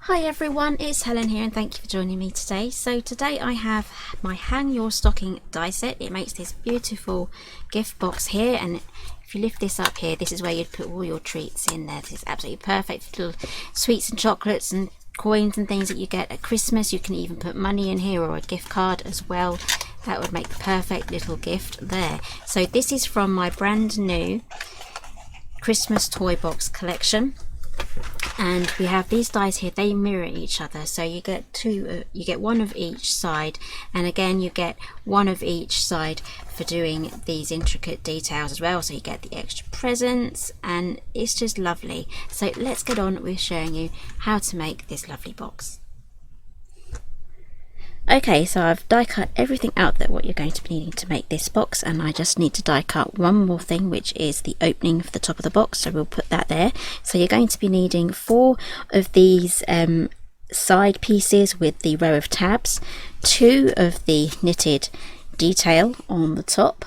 Hi everyone, it's Helen here and thank you for joining me today. So today I have my Hang Your Stocking die set. It makes this beautiful gift box here, and if you lift this up here, this is where you'd put all your treats in there. This is absolutely perfect. Little sweets and chocolates and coins and things that you get at Christmas. You can even put money in here or a gift card as well. That would make the perfect little gift there. So this is from my brand new Christmas Toybox collection. And we have these dies here, they mirror each other, so you get you get one of each side, and again you get one of each side for doing these intricate details as well, so you get the extra presents and it's just lovely. So let's get on with showing you how to make this lovely box. Okay, so I've die cut everything out that what you're going to be needing to make this box, and I just need to die cut one more thing, which is the opening for the top of the box, so we'll put that there. So you're going to be needing 4 of these side pieces with the row of tabs, 2 of the knitted detail on the top,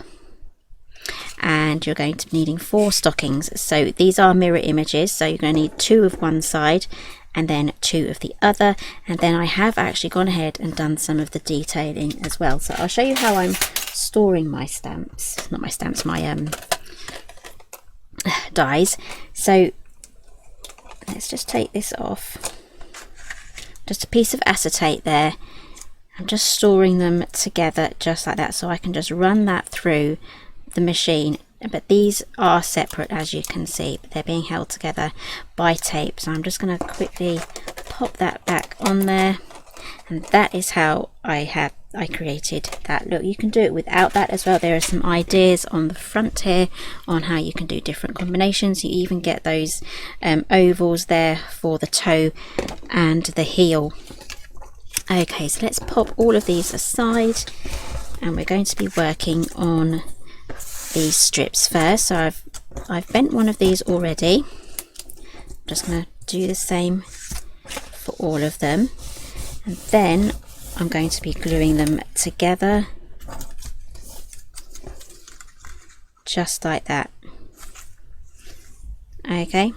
and you're going to be needing 4 stockings. So these are mirror images, so you're going to need 2 of one side and then 2 of the other, and then I have actually gone ahead and done some of the detailing as well. So I'll show you how I'm storing my stamps, not my stamps, my dies. So let's just take this off, just a piece of acetate there. I'm just storing them together just like that, so I can just run that through the machine. But these are separate, as you can see, but they're being held together by tape. So I'm just going to quickly pop that back on there, and that is how I created that look. You can do it without that as well. There are some ideas on the front here on how you can do different combinations. You even get those ovals there for the toe and the heel. Okay, so let's pop all of these aside, and we're going to be working on these strips first. So I've bent one of these already. I'm just going to do the same for all of them, and then I'm going to be gluing them together just like that. Okay.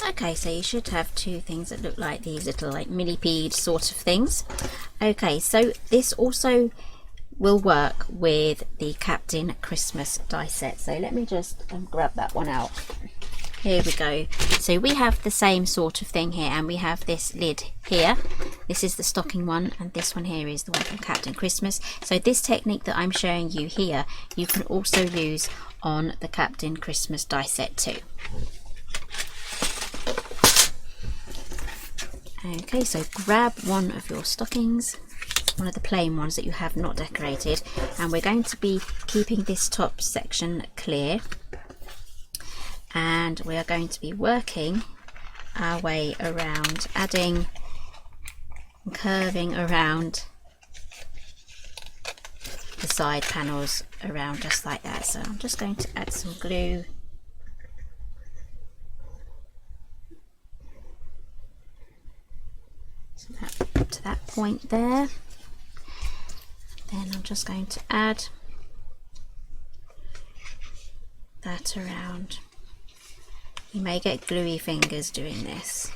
Okay, so you should have 2 things that look like these little like millipede sort of things. Okay, so this also will work with the Captain Christmas die set. So let me just grab that one out. Here we go. So we have the same sort of thing here, and we have this lid here. This is the stocking one, and this one here is the one from Captain Christmas. So this technique that I'm showing you here, you can also use on the Captain Christmas die set too. Okay, so grab one of your stockings, one of the plain ones that you have not decorated, and we're going to be keeping this top section clear, and we are going to be working our way around, adding and curving around the side panels around just like that. So I'm just going to add some glue . Up to that point there. Then I'm just going to add that around. You may get gluey fingers doing this.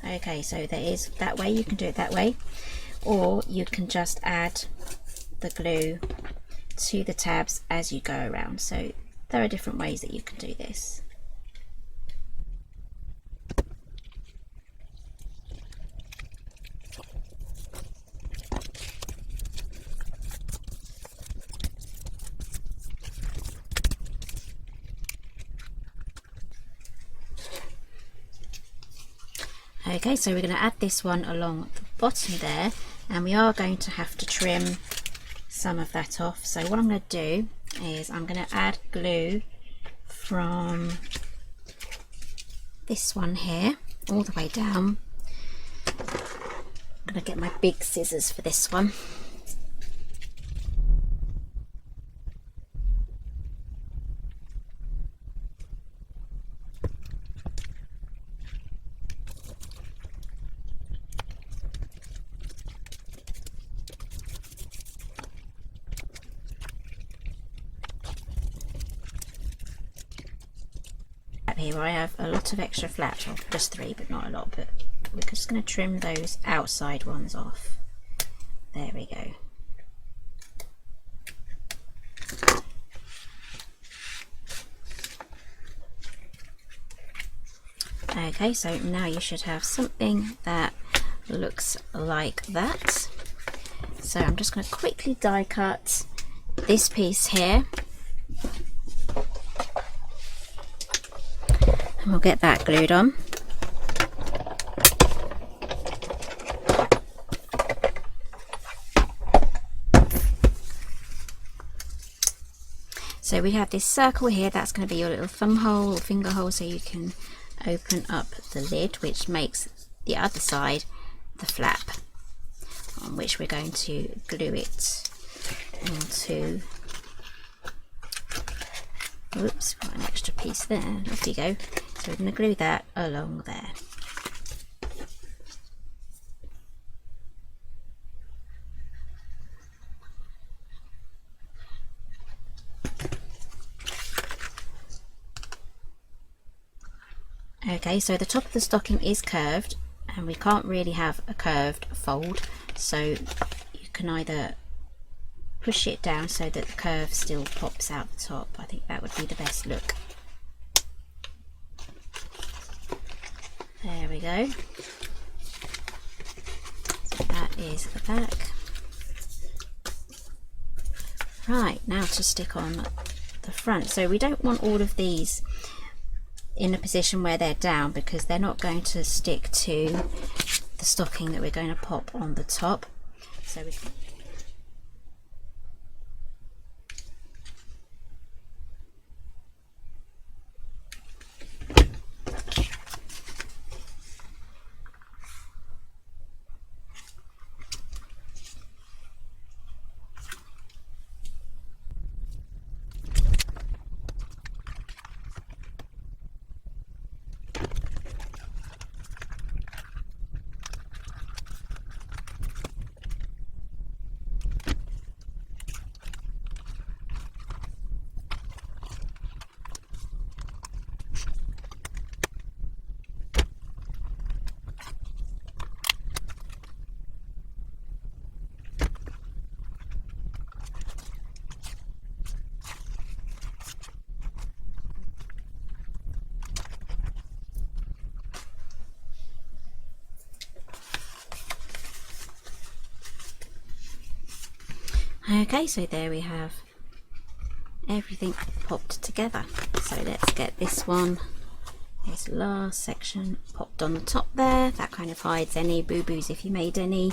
Okay, so there is that way, you can do it that way, or you can just add the glue to the tabs as you go around. So there are different ways that you can do this. Okay, so we're going to add this one along the bottom there, and we are going to have to trim some of that off. So what I'm going to do is I'm going to add glue from this one here all the way down. I'm going to get my big scissors for this one. here where I have a lot of extra flaps, well, just 3 but not a lot, but we're just going to trim those outside ones off. There we go. Okay, so now you should have something that looks like that. So I'm just going to quickly die cut this piece here, and we'll get that glued on. So we have this circle here, that's going to be your little thumb hole or finger hole, so you can open up the lid, which makes the other side the flap, on which we're going to glue it onto. Oops, got an extra piece there. Off you go. So we're going to glue that along there. Okay, so the top of the stocking is curved, and we can't really have a curved fold, so you can either push it down so that the curve still pops out the top. I think that would be the best look. There we go. So that is the back. Right, now to stick on the front. So we don't want all of these in a position where they're down, because they're not going to stick to the stocking that we're going to pop on the top. So we can Okay, so there we have everything popped together. So let's get this one, this last section, popped on the top there. That kind of hides any boo-boos if you made any.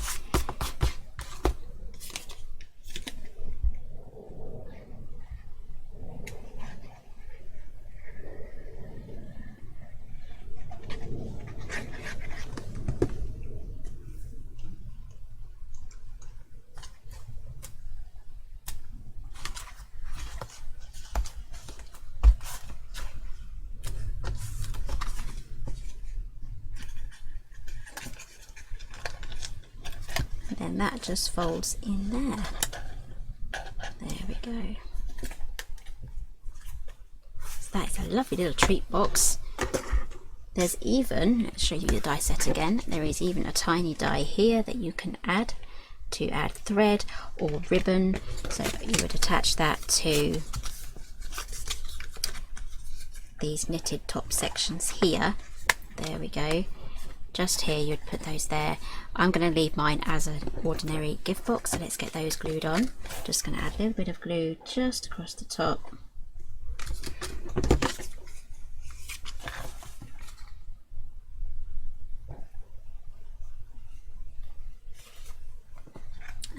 Then that just folds in there. There we go. So that is a lovely little treat box. There's even, let's show you the die set again, there is even a tiny die here that you can add to add thread or ribbon, so you would attach that to these knitted top sections here. There we go. Just here you'd put those there. I'm going to leave mine as an ordinary gift box, so let's get those glued on. Just going to add a little bit of glue just across the top.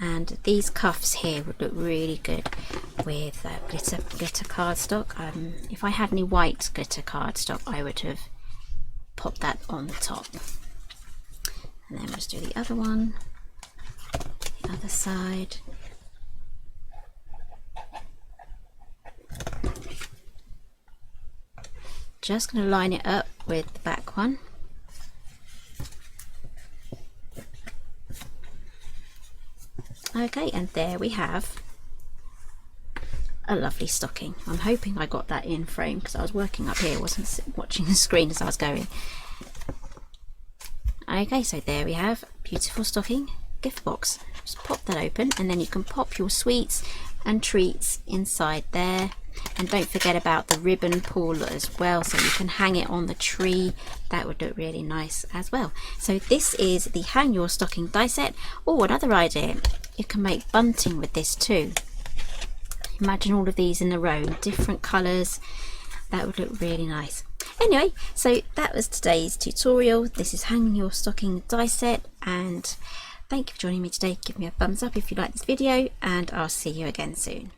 And these cuffs here would look really good with glitter cardstock. If I had any white glitter cardstock, I would have popped that on the top. And then we'll just do the other one, the other side. Just going to line it up with the back one. Okay, and there we have a lovely stocking. I'm hoping I got that in frame because I was working up here, wasn't watching the screen as I was going. Okay, so there we have beautiful stocking gift box. Just pop that open, and then you can pop your sweets and treats inside there. And don't forget about the ribbon pull as well, so you can hang it on the tree. That would look really nice as well. So this is the hang your stocking die set. Oh, another idea, you can make bunting with this too. Imagine all of these in a row, different colours. That would look really nice. Anyway, so that was today's tutorial. This is hanging your stocking die set, and thank you for joining me today. Give me a thumbs up if you like this video, and I'll see you again soon.